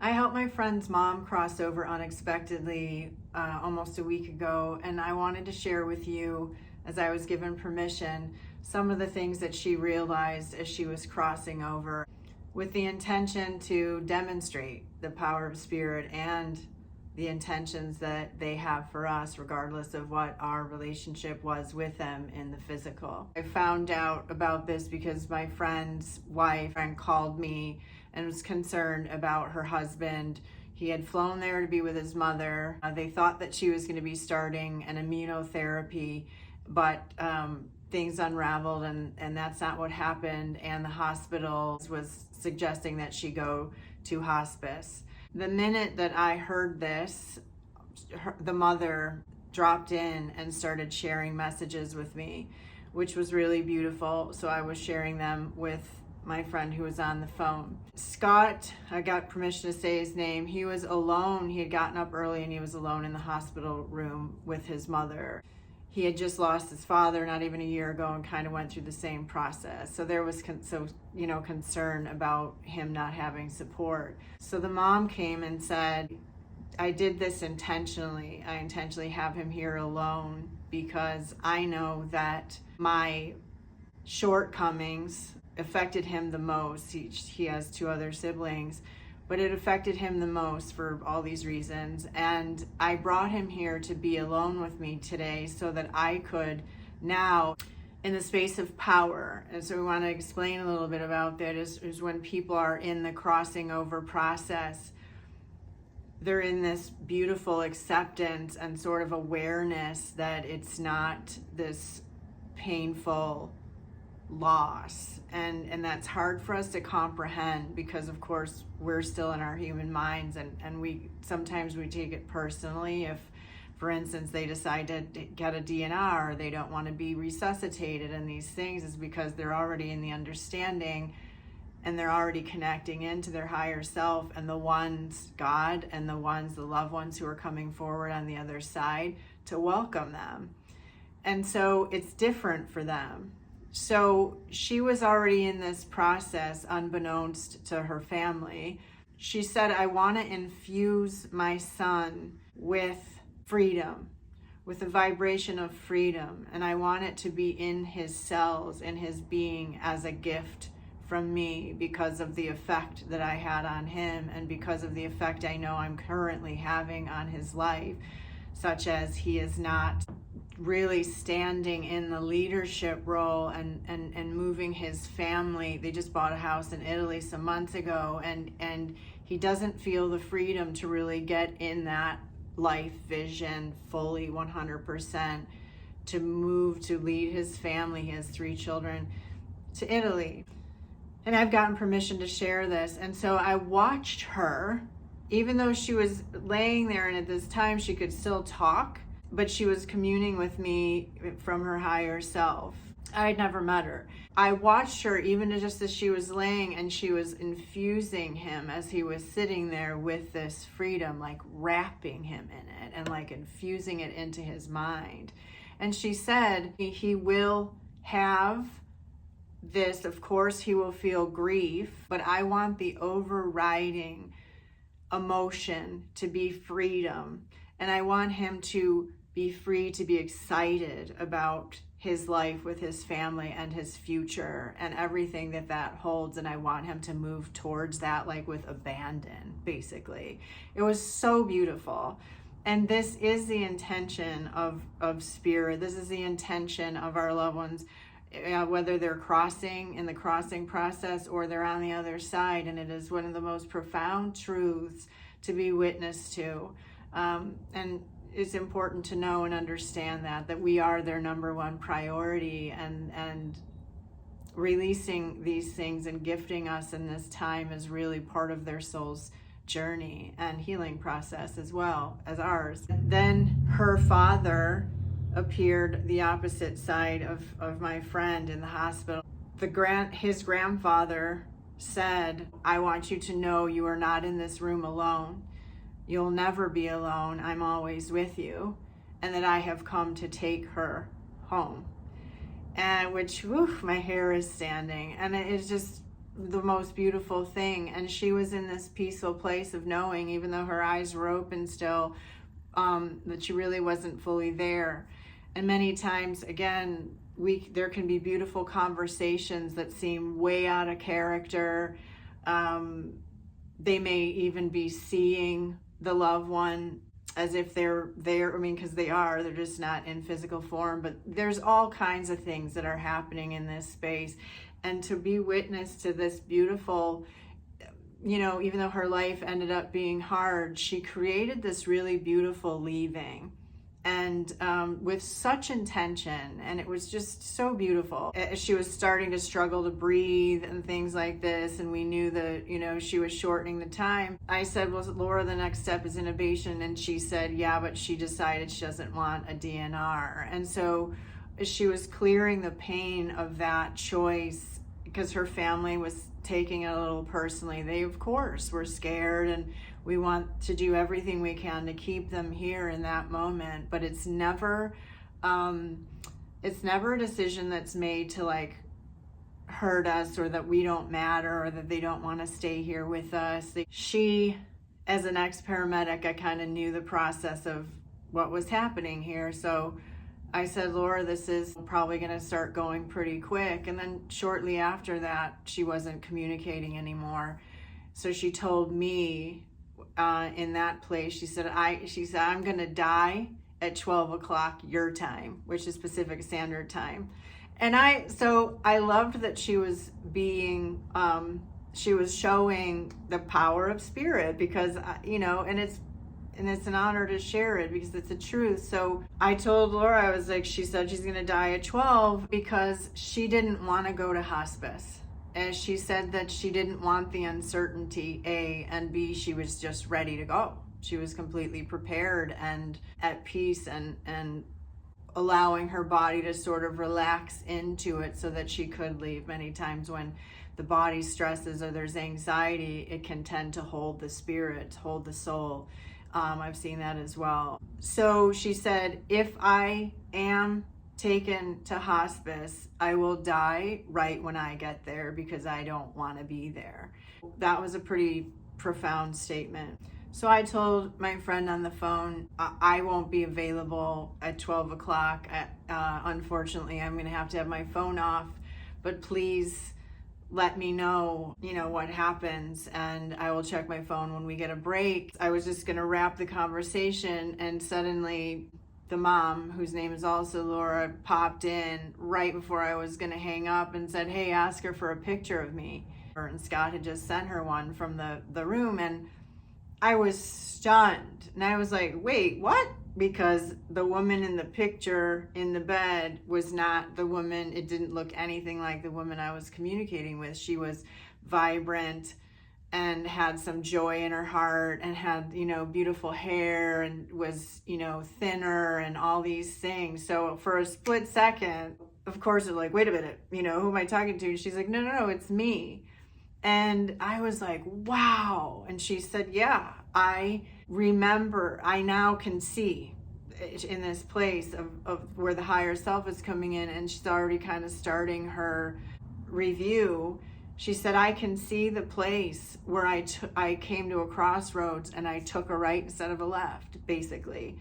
I helped my friend's mom cross over unexpectedly almost a week ago, and I wanted to share with you, as I was given permission, some of the things that she realized as she was crossing over, with the intention to demonstrate the power of spirit and the intentions that they have for us, regardless of what our relationship was with them in the physical. I found out about this because my friend's wife called me and was concerned about her husband. He had flown there to be with his mother. They thought that she was going to be starting an immunotherapy, but things unraveled, and that's not what happened. And the hospital was suggesting that she go to hospice. The minute that I heard this, the mother dropped in and started sharing messages with me, which was really beautiful. So I was sharing them with my friend who was on the phone. Scott, I got permission to say his name. He was alone. He had gotten up early and he was alone in the hospital room with his mother. He had just lost his father not even a year ago and kind of went through the same process. So there was concern about him not having support. So the mom came and said, I did this intentionally. I intentionally have him here alone because I know that my shortcomings affected him the most. He has two other siblings, but it affected him the most for all these reasons. And I brought him here to be alone with me today so that I could now, in the space of power. And so we want to explain a little bit about that is when people are in the crossing over process, they're in this beautiful acceptance and sort of awareness that it's not this painful loss, and that's hard for us to comprehend because of course we're still in our human minds, and we sometimes take it personally if, for instance, they decide to get a DNR or they don't want to be resuscitated, and these things is because they're already in the understanding and they're already connecting into their higher self and the ones, God, and the loved ones who are coming forward on the other side to welcome them. And so it's different for them. So she was already in this process unbeknownst to her family. She said, I want to infuse my son with freedom, with the vibration of freedom. And I want it to be in his cells, in his being, as a gift from me because of the effect that I had on him and because of the effect I know I'm currently having on his life, such as he is not really standing in the leadership role and moving his family. They just bought a house in Italy some months ago, and he doesn't feel the freedom to really get in that life vision fully 100%, to move to lead his family. He has 3 children, to Italy. And I've gotten permission to share this. And so I watched her, even though she was laying there and at this time she could still talk, but she was communing with me from her higher self. I had never met her. I watched her even just as she was laying, and she was infusing him as he was sitting there with this freedom, like wrapping him in it and like infusing it into his mind. And she said, he will have this, of course, he will feel grief, but I want the overriding emotion to be freedom. And I want him to be free to be excited about his life with his family and his future and everything that holds. And I want him to move towards that, like with abandon, basically. It was so beautiful. And this is the intention of spirit. This is the intention of our loved ones, whether they're crossing in the crossing process or they're on the other side. And it is one of the most profound truths to be witness to. And it's important to know and understand that we are their number one priority, and releasing these things and gifting us in this time is really part of their soul's journey and healing process as well as ours. Then her father appeared the opposite side of my friend in the hospital. His grandfather said, I want you to know you are not in this room alone. You'll never be alone. I'm always with you. And that I have come to take her home. And which, my hair is standing. And it is just the most beautiful thing. And she was in this peaceful place of knowing, even though her eyes were open still, that she really wasn't fully there. And many times, again, there can be beautiful conversations that seem way out of character. They may even be seeing the loved one as if they're there. I mean, because they're just not in physical form, but there's all kinds of things that are happening in this space. And to be witness to this beautiful, even though her life ended up being hard, she created this really beautiful leaving, and with such intention, and it was just so beautiful. She was starting to struggle to breathe and things like this, and we knew that she was shortening the time. I said, well, Laura, the next step is intubation, and she said, yeah, but she decided she doesn't want a DNR. And so she was clearing the pain of that choice, because her family was taking it a little personally. They, of course, were scared, and we want to do everything we can to keep them here in that moment. But it's never a decision that's made to hurt us, or that we don't matter, or that they don't want to stay here with us. She, as an ex-paramedic, I kind of knew the process of what was happening here. So I said, Laura, this is probably going to start going pretty quick. And then shortly after that, she wasn't communicating anymore. So she told me in that place, she said, I'm going to die at 12 o'clock your time, which is Pacific Standard Time. And I loved that she was she was showing the power of spirit, because, and it's an honor to share it, because it's the truth. So I told Laura, I was like, she said she's going to die at 12 because she didn't want to go to hospice. And she said that she didn't want the uncertainty, A, and B, she was just ready to go. She was completely prepared and at peace, and allowing her body to sort of relax into it so that she could leave. Many times when the body stresses or there's anxiety, it can tend to hold the spirit, hold the soul. I've seen that as well. So she said, if I am taken to hospice, I will die right when I get there, because I don't want to be there. That was a pretty profound statement. So I told my friend on the phone, I won't be available at 12 o'clock. Unfortunately, I'm going to have my phone off, but please let me know, what happens, and I will check my phone when we get a break. I was just going to wrap the conversation, and suddenly the mom, whose name is also Laura, popped in right before I was going to hang up and said, hey, ask her for a picture of me. And Scott had just sent her one from the room, and I was stunned. And I was like, wait, what? Because the woman in the picture in the bed was not the woman. It didn't look anything like the woman I was communicating with. She was vibrant and had some joy in her heart, and had, beautiful hair, and was, thinner, and all these things. So for a split second, of course, they're like, wait a minute, who am I talking to? And she's like, no, it's me. And I was like, wow. And she said, yeah, I remember, I now can see in this place of where the higher self is coming in, and she's already kind of starting her review. She said, I can see the place where I came to a crossroads and I took a right instead of a left, basically.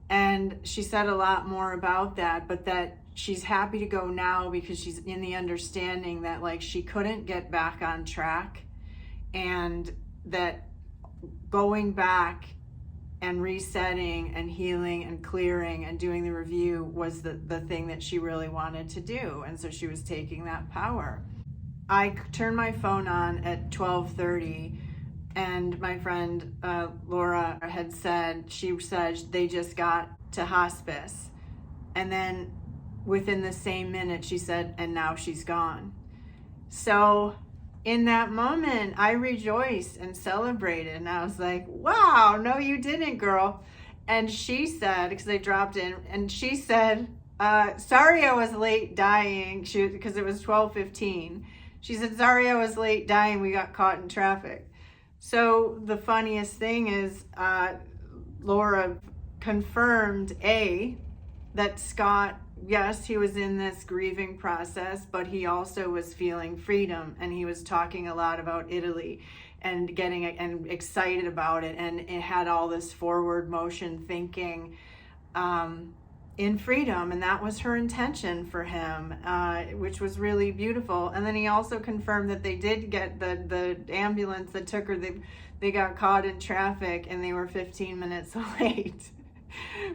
And she said a lot more about that, but that she's happy to go now because she's in the understanding that she couldn't get back on track, and that going back and resetting and healing and clearing and doing the review was the thing that she really wanted to do. And so she was taking that power. I turned my phone on at 12:30, and my friend Laura had said, they just got to hospice. And then within the same minute, she said, and now she's gone. So in that moment, I rejoiced and celebrated, and I was like, wow, no, you didn't, girl. And she said, because they dropped in, and she said, sorry I was late dying, because it was 12:15. She said, sorry I was late dying, we got caught in traffic. So the funniest thing is, Laura confirmed, A, that Scott yes, he was in this grieving process, but he also was feeling freedom, and he was talking a lot about Italy and getting and excited about it, and it had all this forward motion thinking in freedom, and that was her intention for him, which was really beautiful. And then he also confirmed that they did get the ambulance that took her. They got caught in traffic and they were 15 minutes late.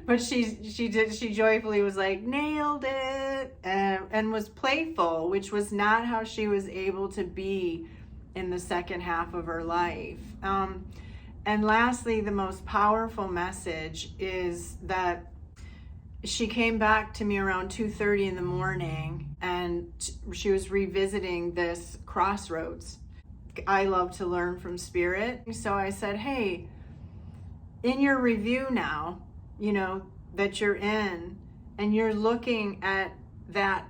But she joyfully was like, nailed it, and was playful, which was not how she was able to be in the second half of her life. And lastly, the most powerful message is that she came back to me around 2:30 in the morning, and she was revisiting this crossroads. I love to learn from spirit. So I said, hey, in your review now, you know, that you're in, and you're looking at that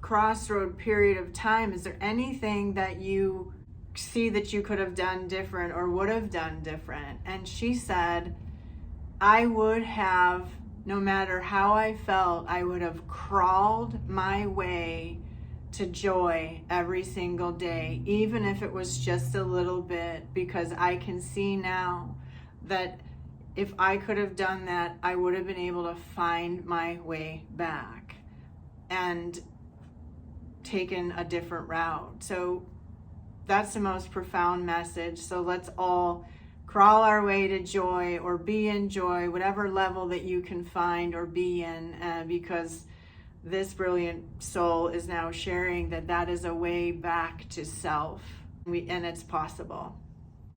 crossroad period of time, is there anything that you see that you could have done different or would have done different? And she said, I would have, no matter how I felt, I would have crawled my way to joy every single day, even if it was just a little bit, because I can see now that if I could have done that, I would have been able to find my way back and taken a different route. So that's the most profound message. So let's all crawl our way to joy, or be in joy, whatever level that you can find or be in, because this brilliant soul is now sharing that that is a way back to self, and it's possible.